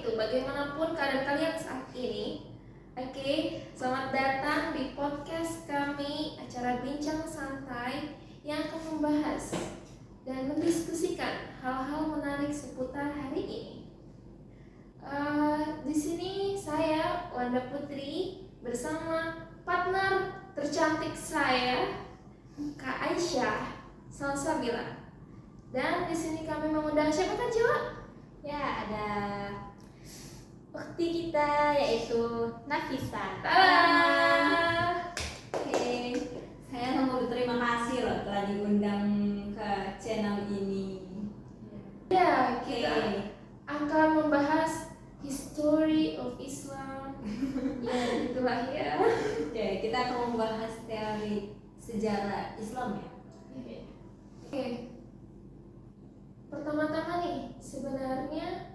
itu, bagaimanapun keadaan kalian saat ini. Oke, selamat datang di podcast kami, acara Bincang Santai yang akan membahas dan mendiskusikan hal-hal menarik seputar hari ini. Di sini saya Wanda Putri bersama partner tercantik saya, Kak Aisyah Salsabila. Dan di sini kami mengundang siapa kan, Jiwa? Ya, ada ukti kita yaitu Nafisa. Oke, saya mau berterima kasih loh telah diundang ke channel ini. Ya, kita akan membahas history of Islam. Ya, itulah ya. Oke, kita akan membahas teori sejarah Islam ya. Oke. Pertama-tama nih, sebenarnya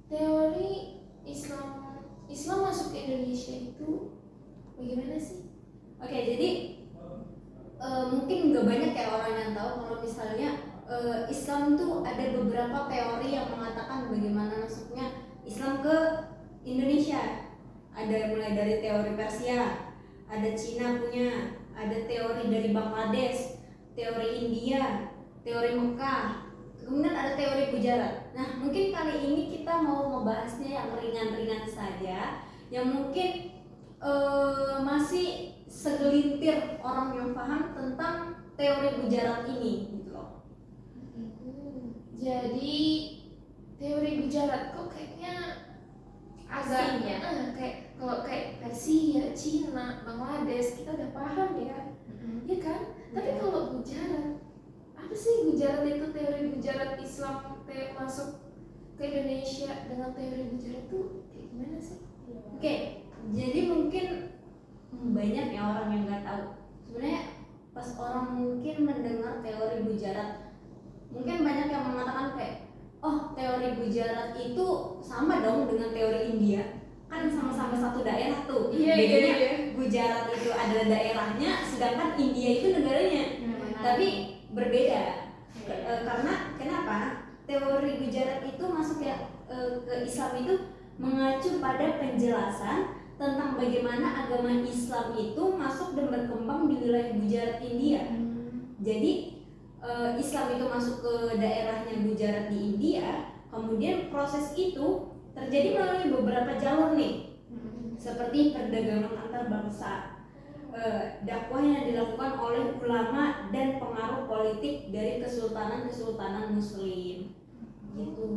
teori Islam masuk ke Indonesia itu bagaimana sih? Oke, jadi mungkin nggak banyak kayak orang yang tahu kalau misalnya Islam tuh ada beberapa teori yang mengatakan bagaimana masuknya Islam ke Indonesia. Ada mulai dari teori Persia, ada Cina punya, ada teori dari Bangladesh, teori India, teori Mekah, kemudian ada teori Gujarat. Nah, mungkin kali ini kita mau membahasnya yang ringan-ringan saja, yang mungkin masih segelintir orang yang paham tentang teori Gujarat ini gitu loh. Jadi teori Gujarat kok kayaknya agak kayak kalau kayak Persia, Cina, Bangladesh kita udah paham ya, ya kan? Tapi kalau Gujarat, apa sih Gujarat itu, teori Gujarat Islam masuk ke Indonesia dengan teori Gujarat itu kayak gimana sih? Oke, jadi mungkin banyak ya orang yang nggak tahu. Sebenarnya pas orang mungkin mendengar teori Gujarat, mungkin banyak yang mengatakan kayak, oh teori Gujarat itu sama dong dengan teori India, kan sama-sama satu daerah tuh. Bedanya Gujarat itu adalah daerahnya, sedangkan India itu negaranya. Tapi berbeda. Karena kenapa? Teori Gujarat itu masuk ya ke Islam itu mengacu pada penjelasan tentang bagaimana agama Islam itu masuk dan berkembang di wilayah Gujarat India. Jadi Islam itu masuk ke daerahnya Gujarat di India, kemudian proses itu terjadi melalui beberapa jalur nih, seperti perdagangan antar bangsa, dakwah yang dilakukan oleh ulama dan pengaruh politik dari kesultanan Muslim, gitu.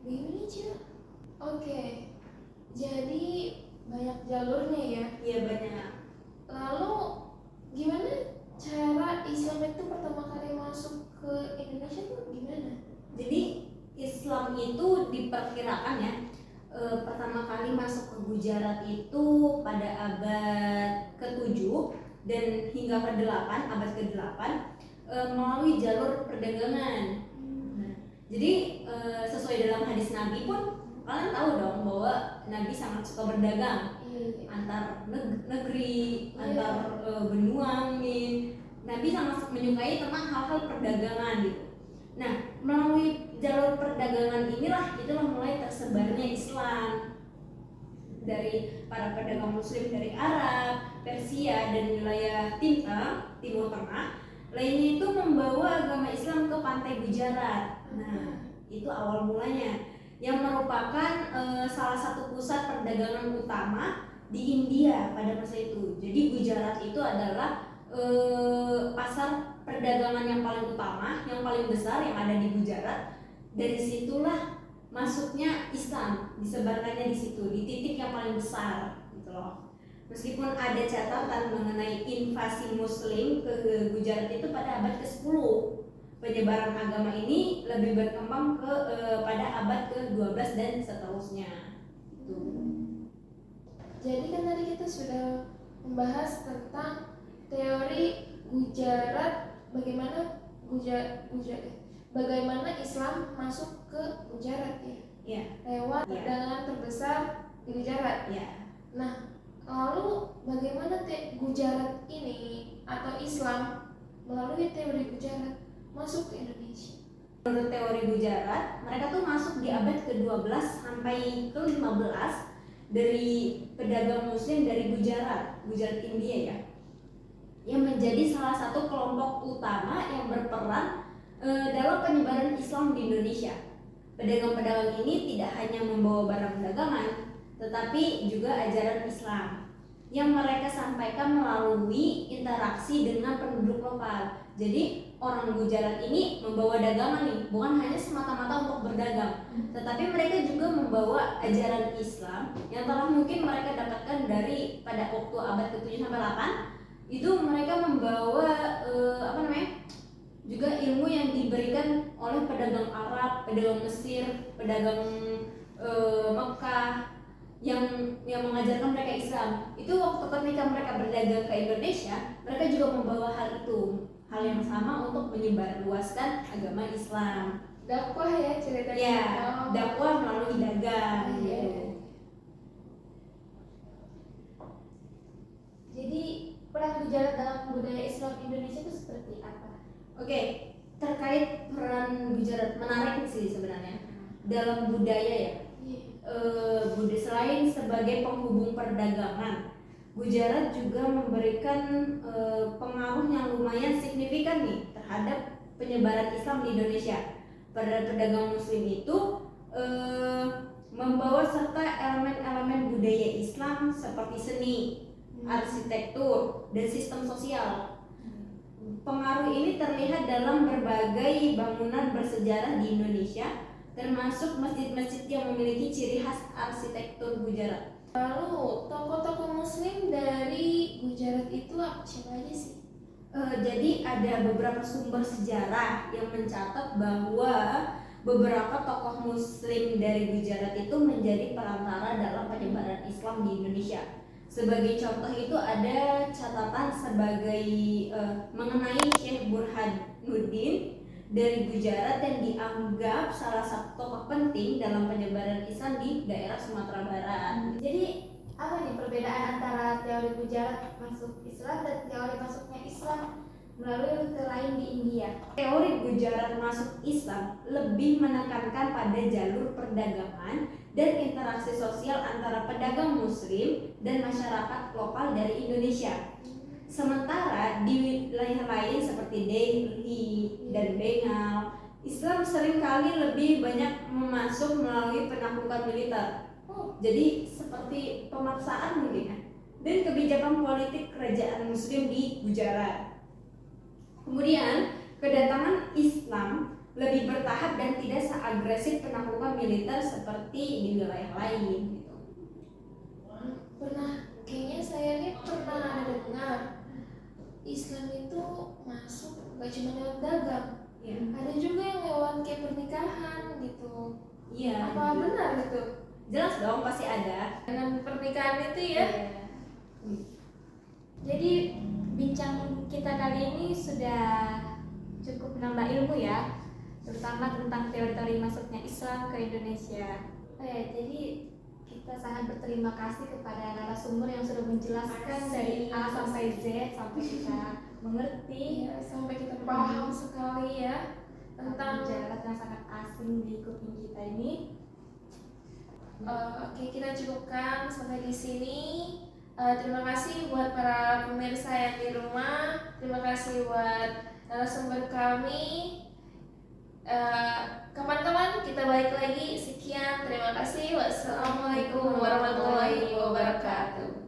Gimana Cil? Oke, jadi banyak jalurnya ya? Iya banyak. Lalu gimana cara Islam itu pertama kali masuk ke Indonesia tuh gimana? Jadi Islam itu diperkirakan ya pertama kali masuk ke Gujarat itu pada abad ke-7 dan hingga ke-8, abad ke-8 melalui jalur perdagangan. Nah, jadi sesuai dalam hadis Nabi pun kalian tahu dong bahwa Nabi sangat suka berdagang antar negeri, antar benua nih. Nabi sangat menyukai tentang hal-hal perdagangan gitu. Nah, melalui jalur perdagangan itulah mulai tersebarnya Islam dari para pedagang Muslim dari Arab, Persia dan wilayah Timur Tengah lainnya itu membawa agama Islam ke pantai Gujarat. Nah, itu awal mulanya yang merupakan salah satu pusat perdagangan utama di India pada masa itu. Jadi Gujarat itu adalah pasar perdagangan yang paling utama, yang paling besar yang ada di Gujarat. Dari situlah masuknya Islam, disebarkannya di situ, di titik yang paling besar gitu loh. Meskipun ada catatan mengenai invasi Muslim ke Gujarat itu pada abad ke-10, penyebaran agama ini lebih berkembang pada abad ke-12 dan seterusnya. Gitu. Jadi kan tadi kita sudah membahas tentang teori Gujarat, bagaimana Islam masuk ke Gujarat ya, lewat perdagangan terbesar di Gujarat. Nah, lalu bagaimana Gujarat ini atau Islam melalui teori Gujarat masuk ke Indonesia? Menurut teori Gujarat, mereka tuh masuk di abad ke-12 sampai ke-15 dari pedagang muslim dari Gujarat India ya, yang menjadi salah satu kelompok utama yang berperan dalam penyebaran Islam di Indonesia. Pedagang-pedagang ini tidak hanya membawa barang dagangan, tetapi juga ajaran Islam yang mereka sampaikan melalui interaksi dengan penduduk lokal. Jadi orang Gujarat ini membawa dagangan nih, bukan hanya semata-mata untuk berdagang, tetapi mereka juga membawa ajaran Islam yang telah mungkin mereka dapatkan dari pada waktu abad ke-7 sampai 8. Itu mereka membawa juga ilmu yang diberikan oleh pedagang Arab, pedagang Mesir, pedagang Mekah yang mengajarkan mereka Islam. Itu waktu ketika mereka berdagang ke Indonesia, mereka juga membawa hal yang sama untuk menyebarluaskan agama Islam. Dakwah ya ceritanya. Ya, dakwah melalui dagang gitu. Jadi peran Gujarat dalam budaya Islam Indonesia itu seperti apa? Oke, terkait peran Gujarat menarik sih sebenarnya dalam budaya ya. Selain sebagai penghubung perdagangan, Gujarat juga memberikan pengaruh yang lumayan signifikan nih terhadap penyebaran Islam di Indonesia. Para pedagang muslim itu membawa serta elemen-elemen budaya Islam seperti seni, arsitektur, dan sistem sosial. Pengaruh ini terlihat dalam berbagai bangunan bersejarah di Indonesia, termasuk masjid-masjid yang memiliki ciri khas arsitektur Gujarat. Lalu tokoh-tokoh muslim dari Gujarat itu siapa aja sih? Jadi ada beberapa sumber sejarah yang mencatat bahwa beberapa tokoh muslim dari Gujarat itu menjadi perantara dalam penyebaran Islam di Indonesia. Sebagai contoh itu ada catatan sebagai mengenai Syekh Burhanuddin dari Gujarat yang dianggap salah satu tokoh penting dalam penyebaran Islam di daerah Sumatera Barat. Jadi apa nih perbedaan antara teori Gujarat masuk Islam dan teori masuknya Islam melalui rute lain di India? Teori Gujarat masuk Islam lebih menekankan pada jalur perdagangan dan interaksi sosial antara pedagang muslim dan masyarakat lokal dari Indonesia. Sementara di wilayah lain seperti Delhi dan Bengal, Islam seringkali lebih banyak masuk melalui penaklukan militer. Jadi seperti pemaksaan mungkin ya, dan kebijakan politik kerajaan muslim di Gujarat. Kemudian kedatangan Islam lebih bertahap dan tidak seagresif penaklukan militer seperti di wilayah lain gitu. Kayaknya saya nih pernah ada dengar Islam itu masuk gak cuma lewat dagang, Ya. ada juga yang lewat kayak pernikahan gitu. Iya. Apa benar itu? Jelas dong, pasti ada. Dengan pernikahan itu ya? Jadi bincang kita kali ini sudah cukup menambah ilmu ya, terutama tentang teori-teori masuknya Islam ke Indonesia. Jadi kita sangat berterima kasih kepada narasumber yang sudah menjelaskan dari A sampai Z sampai kita mengerti, Sampai kita paham sekali ya tentang Gujarat yang sangat asing di kuping kita ini. Oke, kita cukupkan sampai di sini. Terima kasih buat para pemirsa yang di rumah. Terima kasih buat narasumber kami. Kapan-kapan kita balik lagi. Sekian, terima kasih. Wassalamualaikum warahmatullahi wabarakatuh.